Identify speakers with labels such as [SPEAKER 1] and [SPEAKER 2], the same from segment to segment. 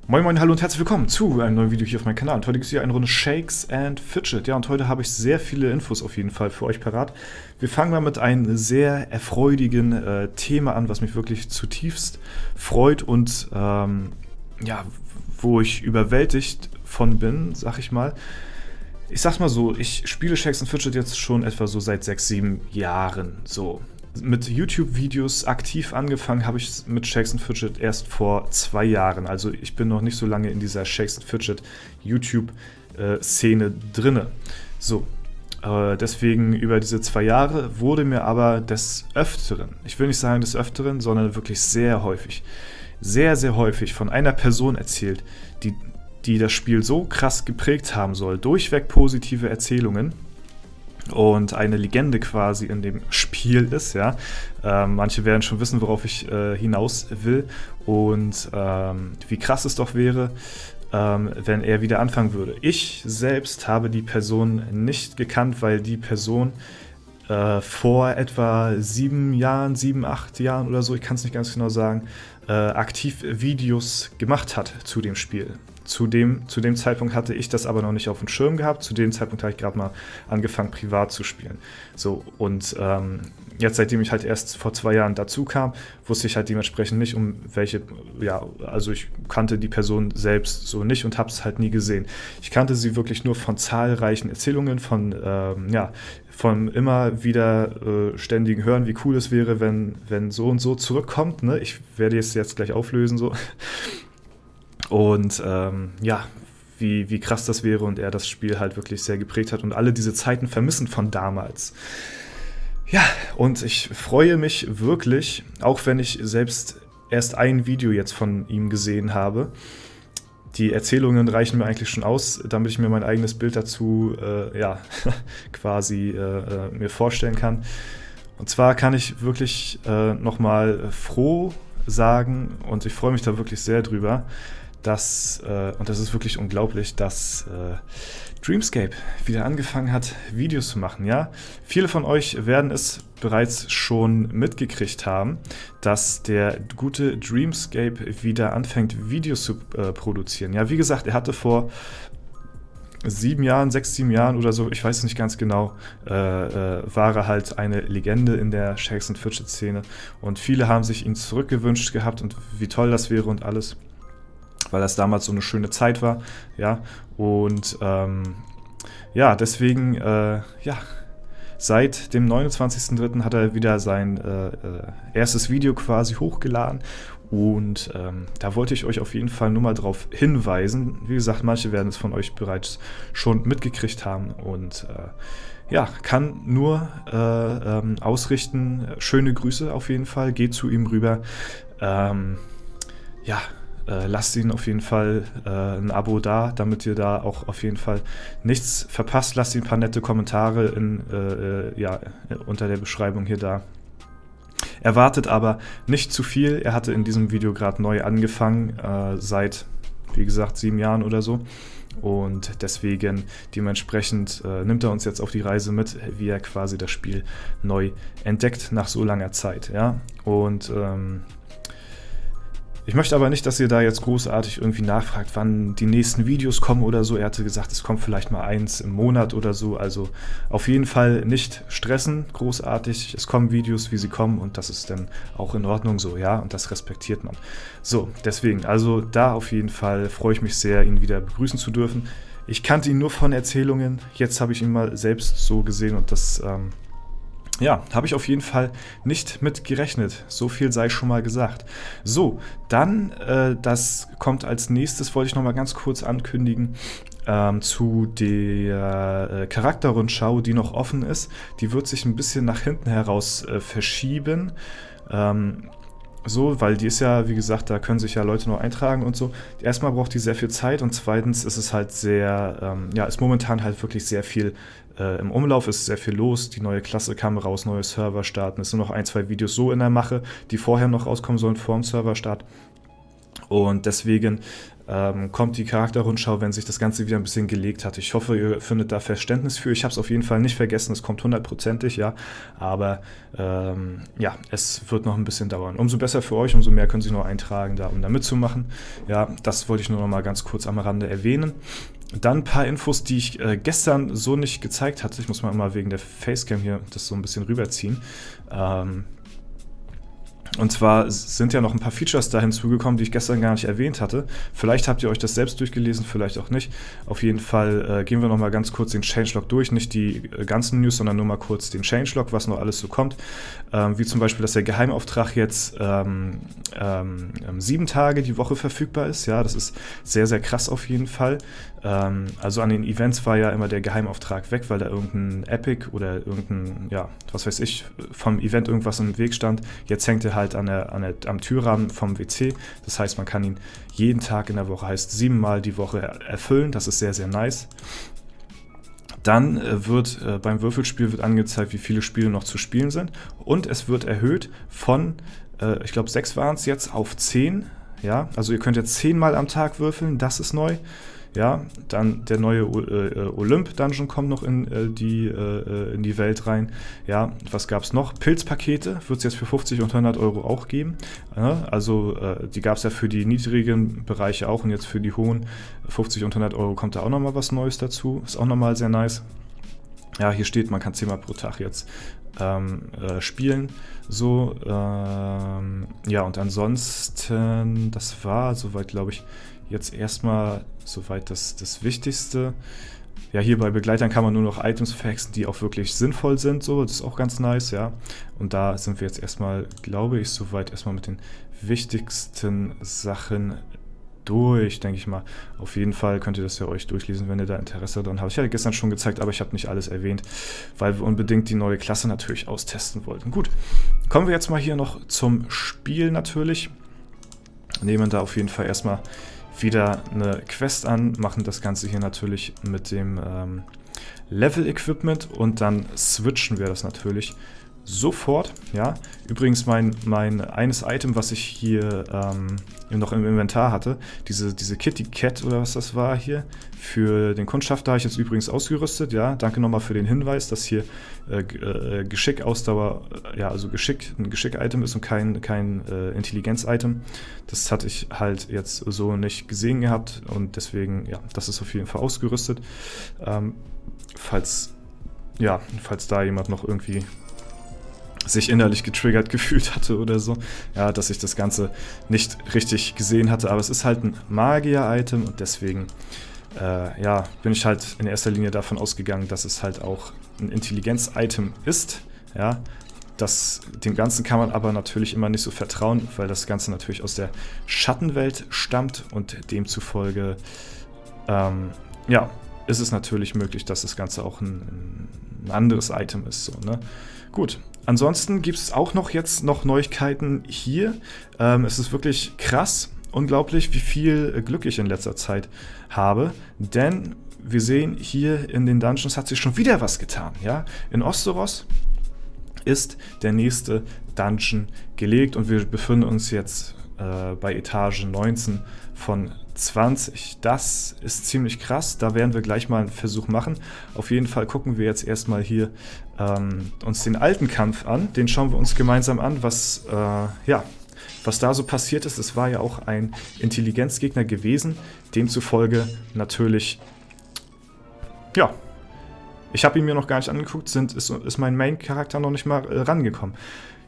[SPEAKER 1] Moin Moin, hallo und herzlich willkommen zu einem neuen Video hier auf meinem Kanal. Und heute gibt es hier eine Runde Shakes and Fidget. Ja, und heute habe ich sehr viele Infos auf jeden Fall für euch parat. Wir fangen mal mit einem sehr erfreudigen Thema an, was mich wirklich zutiefst freut und ja, wo ich überwältigt von bin, sag ich mal. Ich sag's mal so, ich spiele Shakes and Fidget jetzt schon etwa so seit 6, 7 Jahren. So. Mit YouTube-Videos aktiv angefangen habe ich mit Shakes and Fidget erst vor 2 Jahren. Also ich bin noch nicht so lange in dieser Shakes and Fidget YouTube-Szene drinne. So, deswegen über diese 2 Jahre wurde mir aber des Öfteren, ich will nicht sagen des Öfteren, sondern wirklich sehr häufig, sehr, sehr häufig von einer Person erzählt, die das Spiel so krass geprägt haben soll, durchweg positive Erzählungen und eine Legende quasi in dem Spiel ist, ja. Manche werden schon wissen, worauf ich hinaus will und wie krass es doch wäre, wenn er wieder anfangen würde. Ich selbst habe die Person nicht gekannt, weil die Person vor etwa 7 Jahren, 7, 8 Jahren oder so, ich kann es nicht ganz genau sagen, aktiv Videos gemacht hat zu dem Spiel. Zu dem Zeitpunkt hatte ich das aber noch nicht auf dem Schirm gehabt. Zu dem Zeitpunkt habe ich gerade mal angefangen, privat zu spielen. So, und jetzt, seitdem ich halt erst vor 2 Jahren dazu kam, wusste ich halt dementsprechend nicht, um welche, ja, also ich kannte die Person selbst so nicht und habe es halt nie gesehen. Ich kannte sie wirklich nur von zahlreichen Erzählungen, von immer wieder ständigen Hören, wie cool es wäre, wenn so und so zurückkommt. Ne? Ich werde es jetzt gleich auflösen, so. Und ja, wie krass das wäre und er das Spiel halt wirklich sehr geprägt hat und alle diese Zeiten vermissen von damals. Ja, und ich freue mich wirklich, auch wenn ich selbst erst ein Video jetzt von ihm gesehen habe. Die Erzählungen reichen mir eigentlich schon aus, damit ich mir mein eigenes Bild dazu ja, quasi mir vorstellen kann. Und zwar kann ich wirklich nochmal froh sagen, und ich freue mich da wirklich sehr drüber, dass, und das ist wirklich unglaublich, dass Dreamscape wieder angefangen hat, Videos zu machen. Ja? Viele von euch werden es bereits schon mitgekriegt haben, dass der gute Dreamscape wieder anfängt, Videos zu produzieren. Ja, wie gesagt, er hatte vor 7 Jahren, 6, 7 Jahren oder so, ich weiß es nicht ganz genau, war er halt eine Legende in der Shakes and Fidget Szene und viele haben sich ihn zurückgewünscht gehabt und wie toll das wäre und alles, weil das damals so eine schöne Zeit war, ja, und ja, deswegen, ja, seit dem 29.03. hat er wieder sein erstes Video quasi hochgeladen und da wollte ich euch auf jeden Fall nur mal drauf hinweisen. Wie gesagt, manche werden es von euch bereits schon mitgekriegt haben und ja, kann nur ausrichten. Schöne Grüße auf jeden Fall, geht zu ihm rüber. Ja, lasst ihn auf jeden Fall ein Abo da, damit ihr da auch auf jeden Fall nichts verpasst. Lasst ihn ein paar nette Kommentare ja, unter der Beschreibung hier da. Erwartet aber nicht zu viel. Er hatte in diesem Video gerade neu angefangen, seit, wie gesagt, 7 Jahren oder so. Und deswegen dementsprechend nimmt er uns jetzt auf die Reise mit, wie er quasi das Spiel neu entdeckt nach so langer Zeit. Ja? Und ich möchte aber nicht, dass ihr da jetzt großartig irgendwie nachfragt, wann die nächsten Videos kommen oder so. Er hatte gesagt, es kommt vielleicht mal 1 im Monat oder so. Also auf jeden Fall nicht stressen, großartig. Es kommen Videos, wie sie kommen und das ist dann auch in Ordnung so, ja. Und das respektiert man. So, deswegen, also da auf jeden Fall freue ich mich sehr, ihn wieder begrüßen zu dürfen. Ich kannte ihn nur von Erzählungen. Jetzt habe ich ihn mal selbst so gesehen und das ja, habe ich auf jeden Fall nicht mit gerechnet. So viel sei schon mal gesagt. So, dann, das kommt als nächstes, wollte ich noch mal ganz kurz ankündigen, zu der Charakterrundschau, die noch offen ist. Die wird sich ein bisschen nach hinten heraus verschieben. So, weil die ist ja, wie gesagt, da können sich ja Leute noch eintragen und so. Erstmal braucht die sehr viel Zeit und zweitens ist es halt sehr, ja, ist momentan halt wirklich sehr viel im Umlauf, ist sehr viel los. Die neue Klasse kam raus, neue Server starten. Es sind noch 1, 2 Videos so in der Mache, die vorher noch rauskommen sollen vor dem Serverstart. Und deswegen kommt die Charakterrundschau, wenn sich das Ganze wieder ein bisschen gelegt hat. Ich hoffe, ihr findet da Verständnis für. Ich habe es auf jeden Fall nicht vergessen, es kommt 100%, ja. Aber ja, es wird noch ein bisschen dauern. Umso besser für euch, umso mehr können Sie noch eintragen, um da mitzumachen. Ja, das wollte ich nur noch mal ganz kurz am Rande erwähnen. Dann ein paar Infos, die ich gestern so nicht gezeigt hatte. Ich muss mal immer wegen der Facecam hier das so ein bisschen rüberziehen. Und zwar sind ja noch ein paar Features da hinzugekommen, die ich gestern gar nicht erwähnt hatte. Vielleicht habt ihr euch das selbst durchgelesen, vielleicht auch nicht. Auf jeden Fall gehen wir noch mal ganz kurz den Changelog durch. Nicht die ganzen News, sondern nur mal kurz den Changelog, was noch alles so kommt. Wie zum Beispiel, dass der Geheimauftrag jetzt 7 Tage die Woche verfügbar ist. Ja, das ist sehr, sehr krass auf jeden Fall. Also an den Events war ja immer der Geheimauftrag weg, weil da irgendein Epic oder irgendein, ja, was weiß ich, vom Event irgendwas im Weg stand. Jetzt hängt er halt am Türrahmen vom WC. Das heißt, man kann ihn jeden Tag in der Woche, heißt 7-mal die Woche erfüllen. Das ist sehr, sehr nice. Dann wird beim Würfelspiel wird angezeigt, wie viele Spiele noch zu spielen sind. Und es wird erhöht von, ich glaube 6 waren es jetzt, auf 10. Ja, also ihr könnt jetzt 10-mal am Tag würfeln, das ist neu. Ja, dann der neue Olymp-Dungeon kommt noch in die Welt rein. Ja, was gab es noch? Pilzpakete wird es jetzt für 50 und 100 Euro auch geben. Also die gab es ja für die niedrigen Bereiche auch und jetzt für die hohen 50 und 100 Euro kommt da auch nochmal was Neues dazu. Ist auch nochmal sehr nice. Ja, hier steht, man kann 10-mal pro Tag jetzt spielen. So, ja, und ansonsten, das war soweit, glaube ich, jetzt erstmal soweit das Wichtigste. Ja, hier bei Begleitern kann man nur noch Items verhexen, die auch wirklich sinnvoll sind. So, das ist auch ganz nice, ja. Und da sind wir jetzt erstmal, glaube ich, soweit erstmal mit den wichtigsten Sachen durch, denke ich mal. Auf jeden Fall könnt ihr das ja euch durchlesen, wenn ihr da Interesse dran habt. Ich hatte gestern schon gezeigt, aber ich habe nicht alles erwähnt, weil wir unbedingt die neue Klasse natürlich austesten wollten. Gut, kommen wir jetzt mal hier noch zum Spiel natürlich. Nehmen da auf jeden Fall erstmal wieder eine Quest an, machen das Ganze hier natürlich mit dem Level-Equipment und dann switchen wir das natürlich sofort. Ja, übrigens mein eines Item, was ich hier noch im Inventar hatte, diese Kitty Cat oder was das war hier, für den Kundschafter habe ich jetzt übrigens ausgerüstet. Ja, danke nochmal für den Hinweis, dass hier Geschick, Ausdauer, ja, also Geschick ein Geschick-Item ist und kein Intelligenz-Item. Das hatte ich halt jetzt so nicht gesehen gehabt und deswegen, ja, das ist auf jeden Fall ausgerüstet. Falls da jemand noch irgendwie sich innerlich getriggert gefühlt hatte oder so, ja, dass ich das Ganze nicht richtig gesehen hatte, aber es ist halt ein Magier-Item und deswegen ja, bin ich halt in erster Linie davon ausgegangen, dass es halt auch ein Intelligenz-Item ist, ja, dem Ganzen kann man aber natürlich immer nicht so vertrauen, weil das Ganze natürlich aus der Schattenwelt stammt und demzufolge, ja, ist es natürlich möglich, dass das Ganze auch ein anderes Item ist, so, ne? Gut. Ansonsten gibt es auch jetzt noch Neuigkeiten hier. Es ist wirklich krass, unglaublich, wie viel Glück ich in letzter Zeit habe. Denn wir sehen hier in den Dungeons hat sich schon wieder was getan. Ja? In Osteros ist der nächste Dungeon gelegt und wir befinden uns jetzt bei Etage 19 von 20. Das ist ziemlich krass, da werden wir gleich mal einen Versuch machen. Auf jeden Fall gucken wir jetzt erstmal hier uns den alten Kampf an. Den schauen wir uns gemeinsam an, was da so passiert ist. Es war ja auch ein Intelligenzgegner gewesen, demzufolge natürlich, ja, ich habe ihn mir noch gar nicht angeguckt, ist mein Main-Charakter noch nicht mal rangekommen.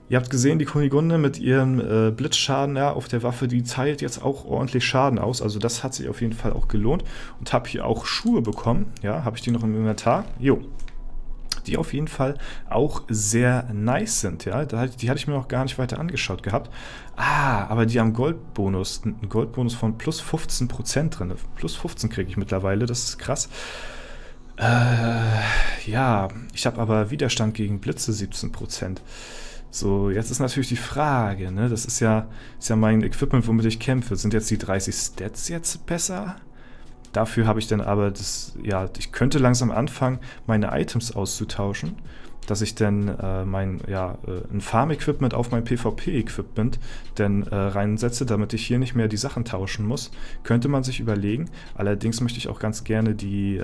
[SPEAKER 1] Ihr habt gesehen, die Kunigunde mit ihrem Blitzschaden auf der Waffe, die teilt jetzt auch ordentlich Schaden aus. Also das hat sich auf jeden Fall auch gelohnt. Und habe hier auch Schuhe bekommen. Ja, habe ich die noch im Inventar? Jo. Die auf jeden Fall auch sehr nice sind. Ja, die hatte ich mir noch gar nicht weiter angeschaut gehabt. Aber die haben Goldbonus. Einen Goldbonus von plus 15% drin. Plus 15 kriege ich mittlerweile, das ist krass. Ja, ich habe aber Widerstand gegen Blitze 17%. So, jetzt ist natürlich die Frage, ne? Das ist ja mein Equipment, womit ich kämpfe. Sind jetzt die 30 Stats jetzt besser? Dafür habe ich dann aber ich könnte langsam anfangen, meine Items auszutauschen. dass ich dann ein Farm-Equipment auf mein PvP-Equipment dann reinsetze, damit ich hier nicht mehr die Sachen tauschen muss. Könnte man sich überlegen. Allerdings möchte ich auch ganz gerne die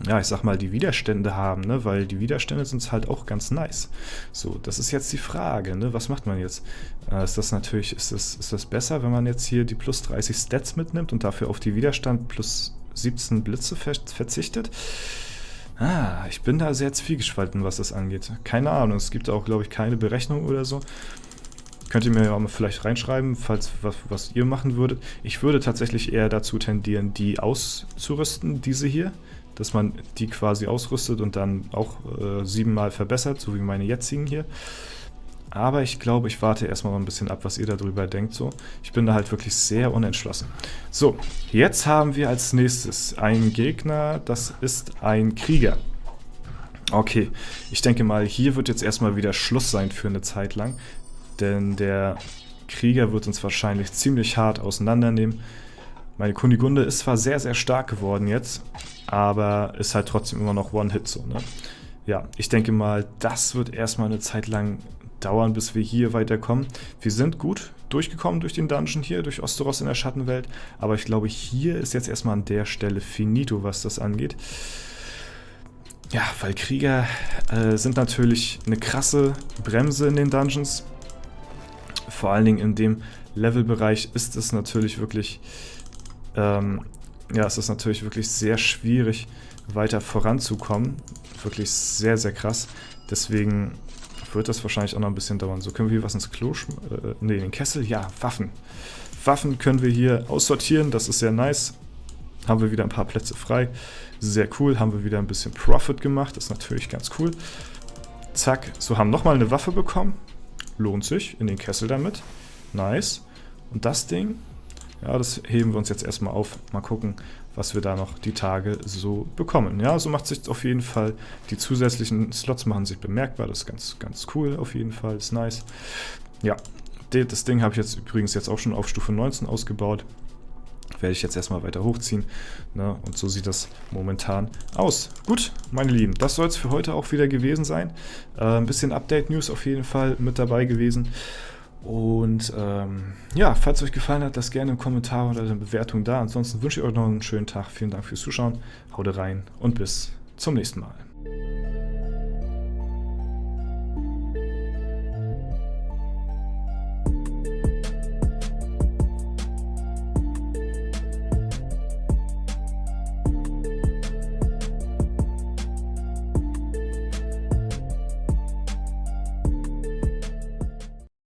[SPEAKER 1] die Widerstände haben, ne? Weil die Widerstände sind halt auch ganz nice. So, das ist jetzt die Frage, ne? Was macht man jetzt? Ist das besser, wenn man jetzt hier die plus 30 Stats mitnimmt und dafür auf die Widerstand plus 17 Blitze verzichtet? Ich bin da sehr zwiegespalten, was das angeht. Keine Ahnung, es gibt auch, glaube ich, keine Berechnung oder so. Könnt ihr mir ja mal vielleicht reinschreiben, falls was ihr machen würdet. Ich würde tatsächlich eher dazu tendieren, die auszurüsten, diese hier. Dass man die quasi ausrüstet und dann auch 7-mal verbessert, so wie meine jetzigen hier. Aber ich glaube, ich warte erstmal noch ein bisschen ab, was ihr darüber denkt. So. Ich bin da halt wirklich sehr unentschlossen. So, jetzt haben wir als nächstes einen Gegner, das ist ein Krieger. Okay, ich denke mal, hier wird jetzt erstmal wieder Schluss sein für eine Zeit lang. Denn der Krieger wird uns wahrscheinlich ziemlich hart auseinandernehmen. Meine Kunigunde ist zwar sehr, sehr stark geworden jetzt, aber ist halt trotzdem immer noch One-Hit so, ne? Ja, ich denke mal, das wird erstmal eine Zeit lang dauern, bis wir hier weiterkommen. Wir sind gut durchgekommen durch den Dungeon hier, durch Osteros in der Schattenwelt, aber ich glaube, hier ist jetzt erstmal an der Stelle finito, was das angeht. Ja, weil Krieger sind natürlich eine krasse Bremse in den Dungeons. Vor allen Dingen in dem Levelbereich ist es natürlich wirklich sehr schwierig, weiter voranzukommen. Wirklich sehr, sehr krass. Deswegen wird das wahrscheinlich auch noch ein bisschen dauern. So, können wir hier was ins Klo in den Kessel? Ja, Waffen. Waffen können wir hier aussortieren, das ist sehr nice. Haben wir wieder ein paar Plätze frei. Sehr cool, haben wir wieder ein bisschen Profit gemacht, das ist natürlich ganz cool. Zack, so haben nochmal eine Waffe bekommen. Lohnt sich, in den Kessel damit. Nice. Und das Ding, ja, das heben wir uns jetzt erstmal auf. Mal gucken, was wir da noch die Tage so bekommen. Ja, so macht sich auf jeden Fall, die zusätzlichen Slots machen sich bemerkbar. Das ist ganz, ganz cool auf jeden Fall, ist nice. Ja, das Ding habe ich jetzt übrigens auch schon auf Stufe 19 ausgebaut. Werde ich jetzt erstmal weiter hochziehen. Ne? Und so sieht das momentan aus. Gut, meine Lieben, das soll es für heute auch wieder gewesen sein. Ein bisschen Update-News auf jeden Fall mit dabei gewesen. Und falls euch gefallen hat, lasst gerne einen Kommentar oder eine Bewertung da. Ansonsten wünsche ich euch noch einen schönen Tag. Vielen Dank fürs Zuschauen. Haut rein und bis zum nächsten Mal.